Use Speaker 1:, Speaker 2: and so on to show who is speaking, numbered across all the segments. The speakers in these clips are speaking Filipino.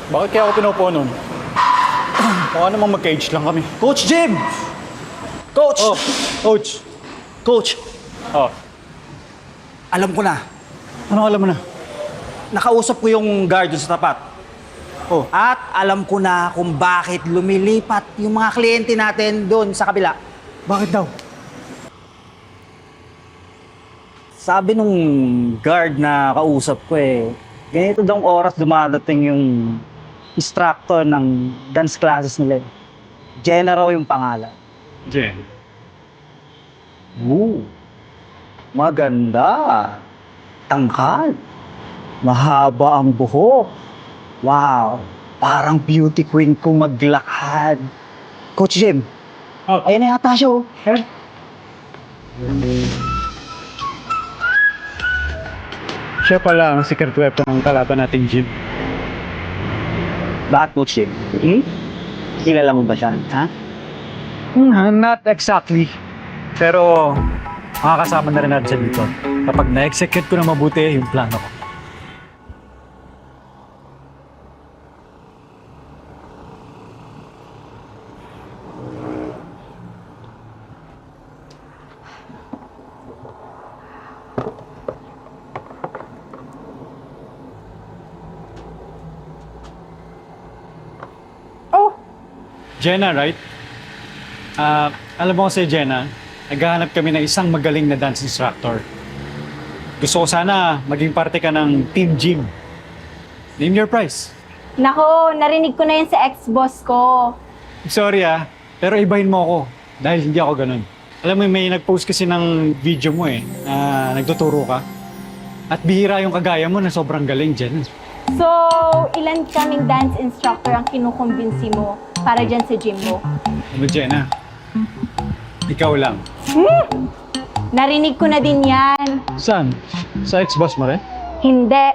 Speaker 1: Bakit kaya ako pinupo nun? Mukha namang mag-cage lang kami.
Speaker 2: Coach Jim! Coach!
Speaker 1: Oh, coach.
Speaker 2: Coach,
Speaker 1: Oh,
Speaker 2: alam ko na.
Speaker 1: ano alam mo na?
Speaker 2: Nakausap ko yung guard dun sa tapat.
Speaker 1: Oh,
Speaker 2: At alam ko na kung bakit lumilipat yung mga kliyente natin doon sa kabila.
Speaker 1: bakit daw?
Speaker 2: Sabi nung guard na kausap ko ganito daw oras dumadating yung instructor ng dance classes nila. Jenna raw yung pangalan.
Speaker 1: Jen.
Speaker 2: Maganda. Tangkad. Mahaba ang buhok. Wow. Parang beauty queen kung maglakad. Coach Jim,
Speaker 1: Oh,
Speaker 2: ayun na yata siya.
Speaker 1: siya pala ang secret weapon ng kalaban nating gym.
Speaker 2: Bakit Coach Jim? Kilala mo ba siya? Ha?
Speaker 1: Not exactly. Pero makakasama na rin natin dito kapag na-execute ko na mabuti yung plano ko. Jenna, right? Alam mo kasi, Jenna, naghahanap kami ng isang magaling na dance instructor. Gusto ko sana maging parte ka ng team gym. Name your price.
Speaker 3: Nako, narinig ko na yun sa ex-boss ko.
Speaker 1: Sorry pero ibahin mo ako dahil hindi ako ganun. Alam mo, may nag-post kasi ng video mo na nagtuturo ka. At bihira yung kagaya mo na sobrang galing, Jenna.
Speaker 3: So, ilan kaming dance instructor ang kinukumbinsi mo para dyan sa gym mo?
Speaker 1: Ano, Jenna? Ikaw lang.
Speaker 3: Narinig ko na din yan.
Speaker 1: Saan? Sa ex-boss mo rin?
Speaker 3: Hindi.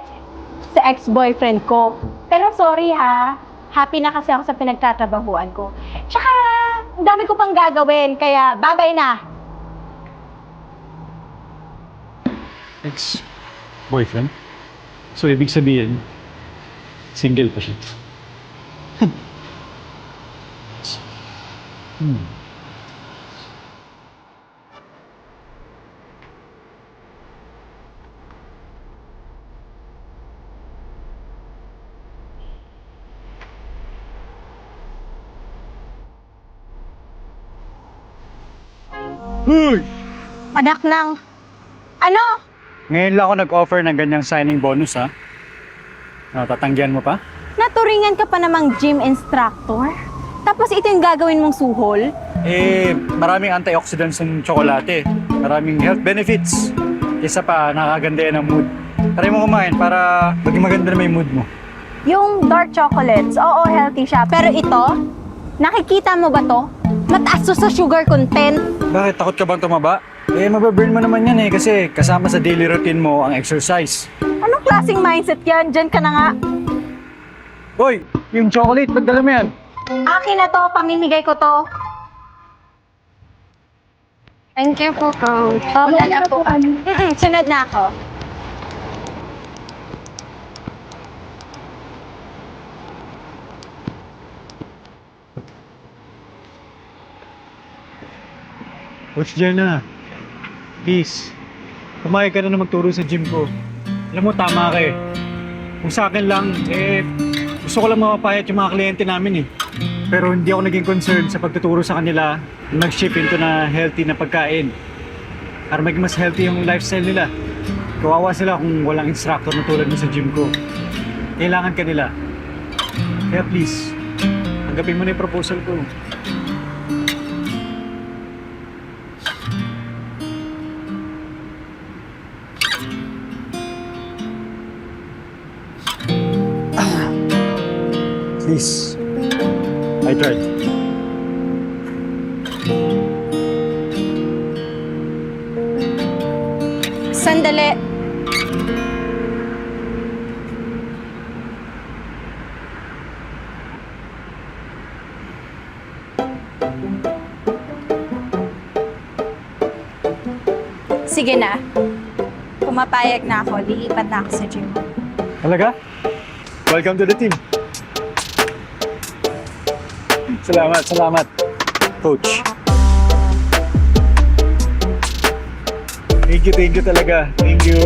Speaker 3: Sa ex-boyfriend ko. Pero sorry ha. Happy na kasi ako sa pinagtatrabahuan ko. Tsaka, ang dami ko pang gagawin. Kaya, babay na.
Speaker 1: Ex-boyfriend? So, ibig sabihin, single pa siya. Hoy!
Speaker 3: Anak ng... Ano?
Speaker 1: Ngayon lang ako nag-offer ng ganyang signing bonus, ha? Tatanggihan mo pa?
Speaker 3: Naturingan ka pa namang gym instructor? Tapos ito yung gagawin mong suhol?
Speaker 1: Maraming antioxidants ng tsokolate. Maraming health benefits. Isa pa, nakakaganda yan ang mood. Try mo kumain para maging maganda na may mood mo.
Speaker 3: Yung dark chocolates, oo, healthy siya. Pero ito, nakikita mo ba to? Mataas to sa sugar content.
Speaker 1: Bakit? Takot ka bang tumaba? Mababurn mo naman yan kasi kasama sa daily routine mo ang exercise.
Speaker 3: Anong klaseng mindset yan? Diyan ka na nga.
Speaker 1: Hoy! Yung chocolate, pagdala mo yan.
Speaker 3: Akin na to, pamimigay ko to.
Speaker 4: Thank you po, Coach.
Speaker 3: Wala na po kami. Sunod na ako.
Speaker 1: Coach Jenna, please, pumayag ka na magturo sa gym ko. Alam mo, tama ka Kung sa akin lang, gusto ko lang mapapayat yung mga kliyente namin Pero hindi ako naging concerned sa pagtuturo sa kanila na nag-ship into na healthy na pagkain. Para maging mas healthy yung lifestyle nila. Kawawa sila kung walang instructor na tulad mo sa gym ko. Kailangan ka nila. Kaya please, tanggapin mo na yung proposal ko. Please. I tried.
Speaker 3: Sandali. Sige na. Pumapayag na ako, lilipat na ako sa gym.
Speaker 1: Talaga? Welcome to the team. Salamat, Coach. Thank you talaga. Thank you.